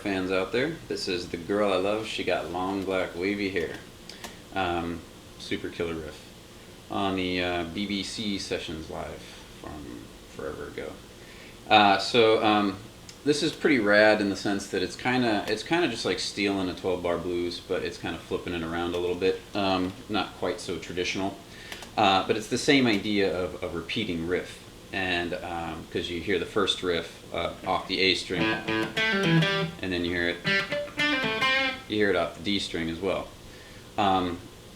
fans out there. This is The Girl I Love. She got long black wavy hair. Super killer riff on the BBC Sessions Live from forever ago. This is pretty rad in the sense that it's kind of just like stealing a 12-bar blues, but it's kind of flipping it around a little bit. Not quite so traditional, but it's the same idea of repeating riff. And because you hear the first riff off the A string, and then you hear it off the D string as well.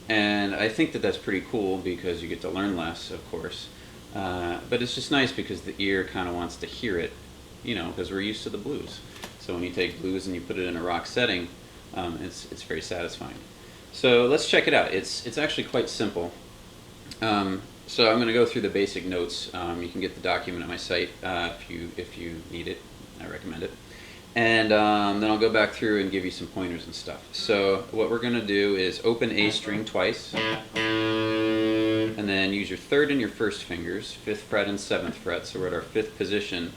And I think that that's pretty cool because you get to learn less, of course. But it's just nice because the ear kind of wants to hear it, you know, because we're used to the blues. So when you take blues and you put it in a rock setting, it's very satisfying. So let's check it out. It's actually quite simple. So I'm going to go through the basic notes. You can get the document at my site if you need it. I recommend it. And then I'll go back through and give you some pointers and stuff. So what we're going to do is open A string twice, and then use your third and your first fingers, 5th fret and 7th fret. So we're at our 5th position.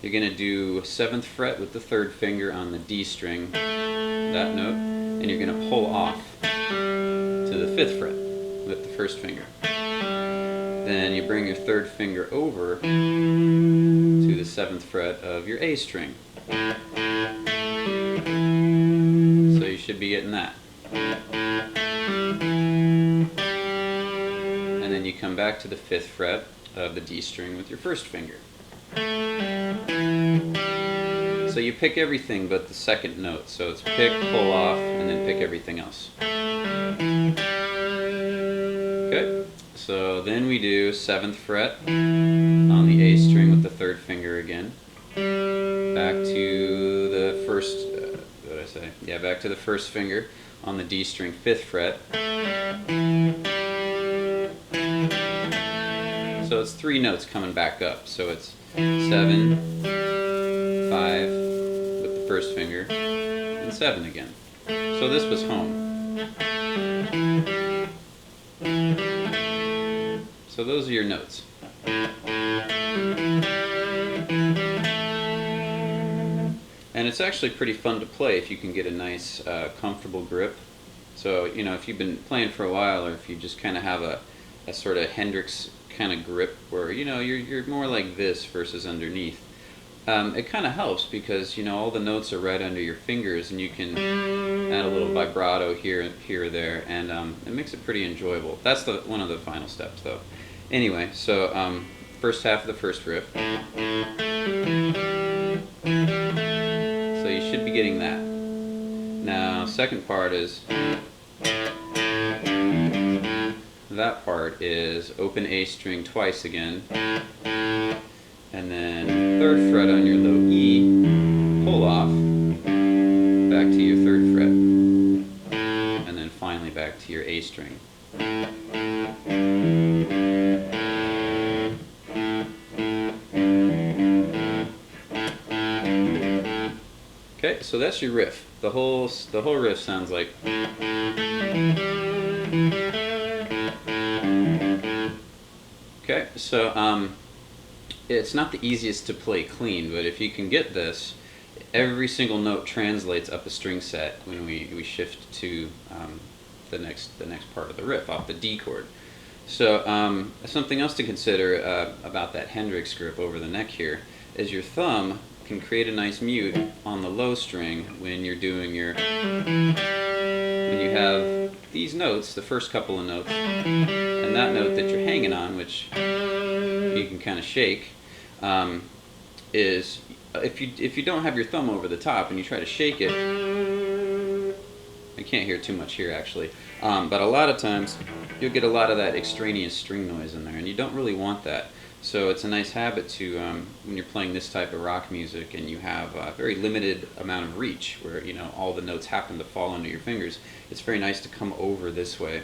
You're going to do 7th fret with the 3rd finger on the D string, that note, and you're going to pull off to the 5th fret with the 1st finger. Then you bring your 3rd finger over to the 7th fret of your A string. So you should be getting that. And then you come back to the 5th fret of the D string with your 1st finger. So you pick everything but the 2nd note. So it's pick, pull off, and then pick everything else. Okay. So then we do 7th fret on the A string with the 3rd finger again. Back to the first, what did I say? Yeah, back to the 1st finger on the D string, 5th fret. So it's 3 notes coming back up. So it's 7, 5 with the 1st finger, and 7 again. So this was home. So those are your notes. And it's actually pretty fun to play if you can get a nice, comfortable grip. So, you know, if you've been playing for a while, or if you just kind of have a sort of Hendrix kind of grip where, you know, you're more like this versus underneath, it kind of helps because, you know, all the notes are right under your fingers, and you can add a little vibrato here or there, and it makes it pretty enjoyable. That's one of the final steps, though. Anyway, so first half of the first riff. So you should be getting that. Now, second part is, that part is open A string twice again, and then 3rd fret on your low E, pull off, back to your 3rd fret, and then finally back to your A string. Okay, so that's your riff. The whole riff sounds like. Okay, so it's not the easiest to play clean, but if you can get this, every single note translates up a string set when we shift to the next part of the riff off the D chord. So something else to consider about that Hendrix grip over the neck here is your thumb can create a nice mute on the low string when you're doing when you have these notes, the first couple of notes, and that note that you're hanging on, which you can kind of shake, is if you don't have your thumb over the top and you try to shake it, I can't hear too much here actually, but a lot of times you'll get a lot of that extraneous string noise in there, and you don't really want that. So it's a nice habit to, when you're playing this type of rock music and you have a very limited amount of reach where, you know, all the notes happen to fall under your fingers, it's very nice to come over this way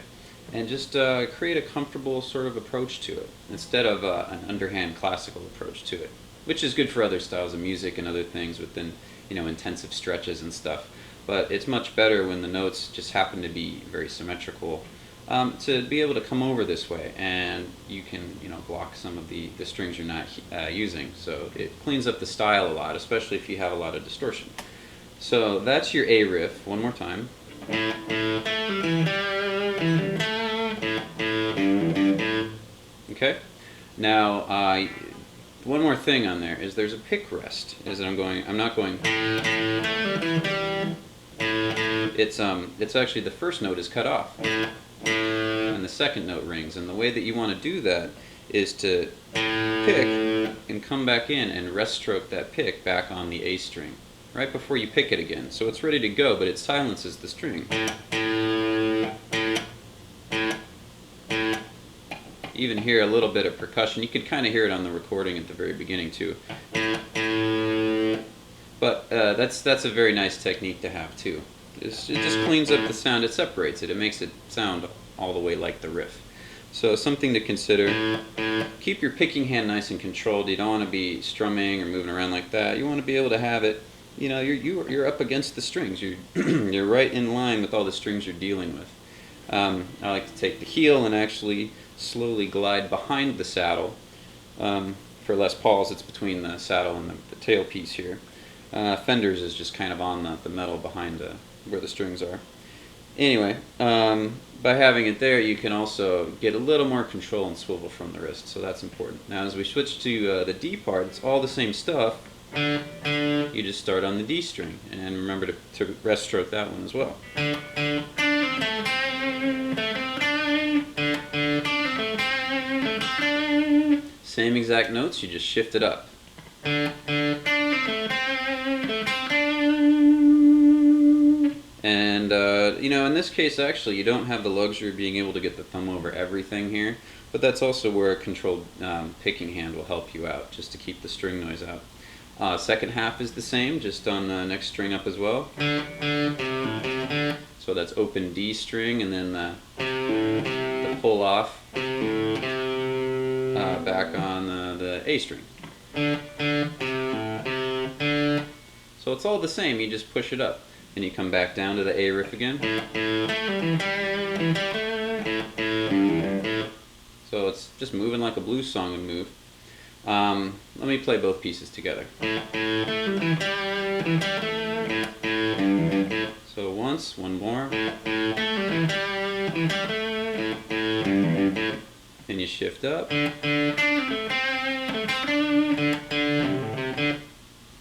and just create a comfortable sort of approach to it instead of an underhand classical approach to it, which is good for other styles of music and other things within, you know, intensive stretches and stuff. But it's much better when the notes just happen to be very symmetrical, to be able to come over this way, and you can, you know, block some of the strings you're not using. So it cleans up the style a lot, especially if you have a lot of distortion. So that's your A riff. One more time. Okay. Now, one more thing on there is there's a pick rest. I'm not going. It's actually the first note is cut off, and the second note rings. And the way that you want to do that is to pick and come back in and rest stroke that pick back on the A string right before you pick it again. So it's ready to go, but it silences the string. Even hear a little bit of percussion. You could kind of hear it on the recording at the very beginning too. But that's a very nice technique to have too. It just cleans up the sound. It separates it. It makes it sound all the way like the riff. So something to consider. Keep your picking hand nice and controlled. You don't want to be strumming or moving around like that. You want to be able to have it. You know, you're up against the strings. You're right in line with all the strings you're dealing with. I like to take the heel and actually slowly glide behind the saddle. For Les Pauls, it's between the saddle and the tail piece here. Fenders is just kind of on the metal behind where the strings are. Anyway, by having it there, you can also get a little more control and swivel from the wrist, so that's important. Now, as we switch to the D part, it's all the same stuff. You just start on the D string, and remember to rest stroke that one as well. Same exact notes, you just shift it up. And, you know, in this case, actually, you don't have the luxury of being able to get the thumb over everything here, but that's also where a controlled picking hand will help you out, just to keep the string noise out. Second half is the same, just on the next string up as well. So that's open D string, and then the pull off back on the A string. So it's all the same, you just push it up. And you come back down to the A riff again. So it's just moving like a blues song would move. Let me play both pieces together. So once, one more. And you shift up.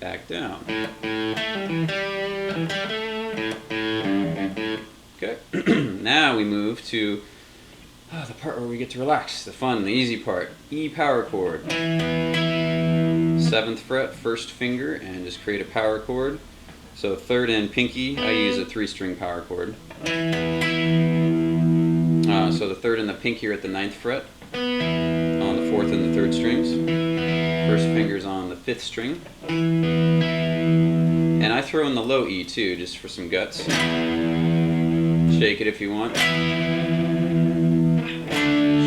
Back down. Okay, now we move to the part where we get to relax, the fun, the easy part. E power chord. 7th fret, first finger, and just create a power chord. So 3rd and pinky, I use a 3-string power chord. So the 3rd and the pinky are at the 9th fret, on the 4th and the 3rd strings. First finger's on the 5th string. And I throw in the low E too, just for some guts. Shake it if you want.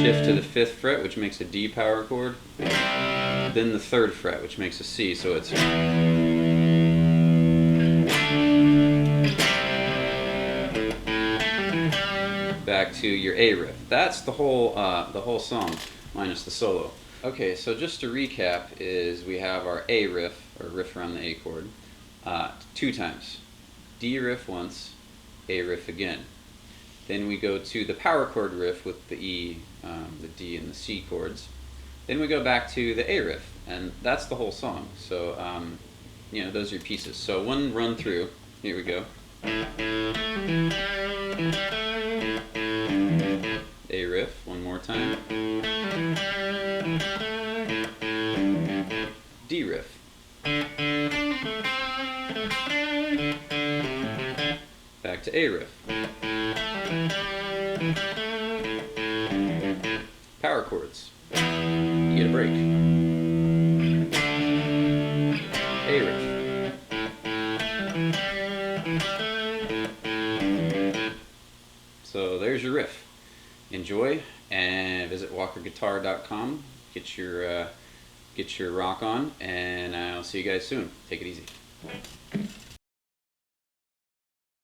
Shift to the 5th fret, which makes a D power chord. Then the 3rd fret, which makes a C, so it's... Back to your A riff. That's the whole song, minus the solo. Okay, so just to recap, is we have our A riff, or riff around the A chord, 2 times. D riff once, A riff again. Then we go to the power chord riff with the E, the D, and the C chords. Then we go back to the A riff, and that's the whole song. So, you know, those are your pieces. So one run through, here we go. A riff, one more time. D riff. Back to A riff. Power chords. You get a break. A riff. So there's your riff. Enjoy, and visit walkerguitar.com. Get your rock on, and I'll see you guys soon. Take it easy.